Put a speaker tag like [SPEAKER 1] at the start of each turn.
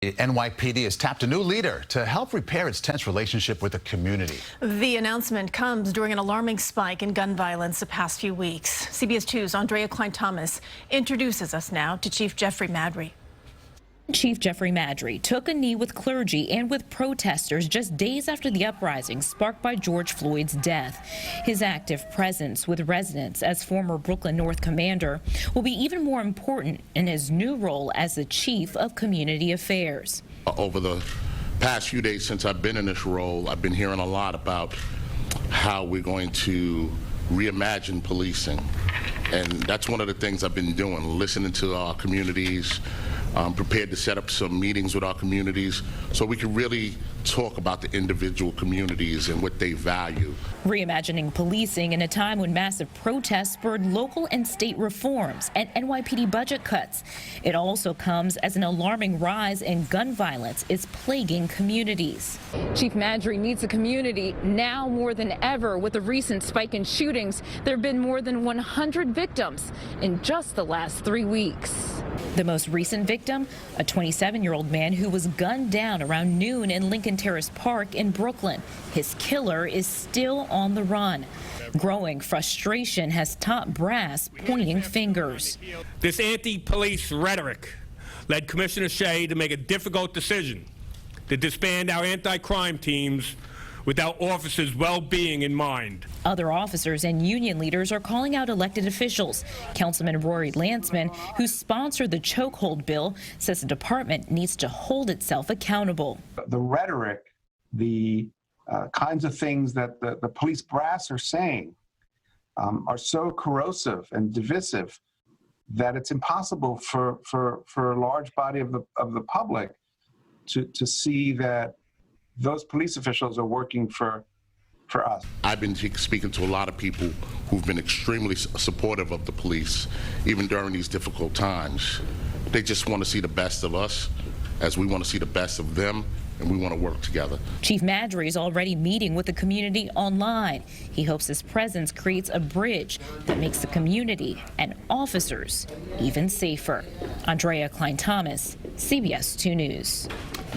[SPEAKER 1] The NYPD has tapped a new leader to help repair its tense relationship with the community.
[SPEAKER 2] The announcement comes during an alarming spike in gun violence the past few weeks. CBS 2's Aundrea Cline-Thomas introduces us now to Chief Jeffrey Maddrey.
[SPEAKER 3] Chief Jeffrey Maddrey took a knee with clergy and with protesters just days after the uprising sparked by George Floyd's death. His active presence with residents as former Brooklyn North commander will be even more important in his new role as the Chief of Community Affairs.
[SPEAKER 4] Over the past few days since I've been in this role, I've been hearing a lot about how we're going to reimagine policing. And that's one of the things I've been doing, listening to our communities. I'm prepared to set up some meetings with our communities so we can really talk about the individual communities and what they value.
[SPEAKER 3] Reimagining policing in a time when massive protests spurred local and state reforms and NYPD budget cuts. It also comes as an alarming rise in gun violence is plaguing communities.
[SPEAKER 5] Chief Maddrey needs the community now more than ever. With the recent spike in shootings, there have been more than 100 victims in just the last 3 weeks.
[SPEAKER 3] The most recent victim, a 27-year-old man who was gunned down around noon in Lincoln Terrace Park in Brooklyn. His killer is still on the run. Growing frustration has top brass pointing fingers.
[SPEAKER 6] This anti-police rhetoric led Commissioner Shea to make a difficult decision to disband our anti-crime teams with our officers' well-being in mind.
[SPEAKER 3] Other officers and union leaders are calling out elected officials. Councilman Rory Lantzman, who sponsored the chokehold bill, says the department needs to hold itself accountable.
[SPEAKER 7] The rhetoric, the kinds of things that the police brass are saying are so corrosive and divisive that it's impossible for a large body of the public to see that those police officials are working for us.
[SPEAKER 4] I've been speaking to a lot of people who've been extremely supportive of the police, even during these difficult times. They just want to see the best of us as we want to see the best of them, and we want to work together. Chief
[SPEAKER 3] Maddrey is already meeting with the community online. He hopes his presence creates a bridge that makes the community and officers even safer. Aundrea Cline-Thomas, CBS 2 News.